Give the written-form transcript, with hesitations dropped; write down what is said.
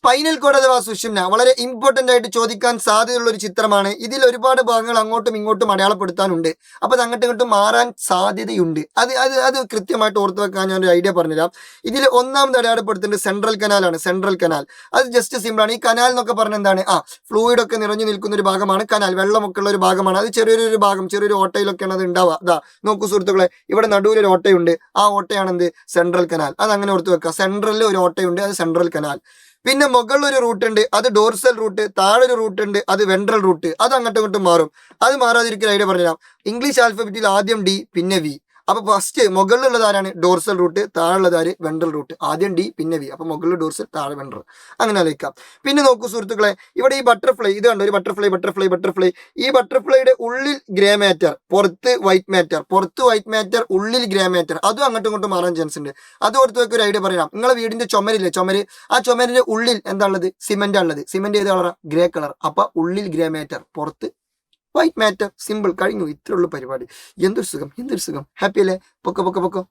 Spinal cord അഥവാ സുഷുമ്ന വളരെ important ആയിട്ട് ചോദിക്കാൻ സാധ്യതയുള്ള ഒരു ചിത്രമാണ്. ഇതിൽ ഒരുപാട് ഭാഗങ്ങൾ അങ്ങോട്ടും ഇങ്ങോട്ടും അടയാളപ്പെടുത്താനുണ്ട്. അപ്പൊ അത് അങ്ങോട്ടും ഇങ്ങോട്ടും മാറാൻ സാധ്യതയുണ്ട്. അത് കൃത്യമായിട്ട് ഓർത്ത് വെക്കാൻ ഞാൻ ഒരു ഐഡിയ പറഞ്ഞുതരാം. ഇതിൽ ഒന്നാമത് അടയാളപ്പെടുത്തേണ്ടത് സെൻട്രൽ കനാലാണ്. സെൻട്രൽ കനാൽ അത് ജസ്റ്റ് സിമ്പിൾ ആണ്. ഈ കനാൽ എന്നൊക്കെ പറഞ്ഞ എന്താണ്, ഫ്ലൂയിഡ് ഒക്കെ നിറഞ്ഞു നിൽക്കുന്ന ഒരു ഭാഗമാണ് കനാൽ. വെള്ളമൊക്കെ ഉള്ള ഒരു ഭാഗമാണ്. അത് ചെറിയൊരു ഭാഗം, ചെറിയൊരു ഓട്ടയിലൊക്കെയാണ് അത് ഉണ്ടാവുക. അതാ നോക്കൂ സുഹൃത്തുക്കളെ, ഇവിടെ നടുവിലൊരു ഓട്ടയുണ്ട്. ആ ഓട്ടയാണ് എന്ത്, സെൻട്രൽ കനാൽ. അത് അങ്ങനെ ഓർത്ത് വെക്കുക. സെൻട്രലിൽ ഒരു ഓട്ടയുണ്ട്, അത് സെൻട്രൽ കനാൽ. പിന്നെ മുകളിൽ ഒരു റൂട്ട് ഉണ്ട്, അത് ഡോർസൽ റൂട്ട്. താഴെ ഒരു റൂട്ട് ഉണ്ട്, അത് വെൻട്രൽ റൂട്ട്. അത് അങ്ങോട്ടും ഇങ്ങോട്ടും മാറും. അത് മാറാതിരിക്കുന്ന ഐഡിയ പറഞ്ഞുതരാം. ഇംഗ്ലീഷ് ആൽഫബറ്റിൽ ആദ്യം ഡി പിന്നെ വി. അപ്പൊ ഫസ്റ്റ് മുകളിലുള്ളത് ആരാണ്, ഡോർസൽ റൂട്ട്. താഴെയുള്ളതാര്, വെൻട്രൽ റൂട്ട്. ആദ്യം ഡി പിന്നെ വി. അപ്പൊ മുകളിൽ ഡോർസൽ, താഴെ വെൻട്രൽ. അങ്ങനെ ആലോചിക്കാം. പിന്നെ നോക്കൂ സുഹൃത്തുക്കളെ, ഇവിടെ ഈ ബട്ടർഫ്ലൈ, ഇത് കണ്ടോ, ഒരു ബട്ടർഫ്ലൈ. ഈ ബട്ടർഫ്ലൈയുടെ ഉള്ളിൽ ഗ്രേ മാറ്റർ, പുറത്ത് വൈറ്റ് മാറ്റർ, ഉള്ളിൽ ഗ്രേ മാറ്റർ. അതും അങ്ങോട്ടും ഇങ്ങോട്ടും മാറാൻ ചാൻസ് ഉണ്ട്. അത് ഓർത്ത് വെക്ക്, ഒരു ഐഡിയ പറയാം. നിങ്ങളെ വീടിന്റെ ചുമരില്ലേ, ആ ചുമരിന്റെ ഉള്ളിൽ എന്താ ഉള്ളത്, സിമെന്റ് ഉള്ളത്. സിമെന്റ് ഏത് കളറാ, ഗ്രേ കളർ. അപ്പൊ ഉള്ളിൽ ഗ്രേ മാറ്റർ, പുറത്ത് വൈറ്റ് മാറ്റർ. സിമ്പിൾ, കഴിഞ്ഞു. ഇത്രയുള്ള പരിപാടി. എന്തൊരു സുഖം. ഹാപ്പി അല്ലേ? പൊക്കോ.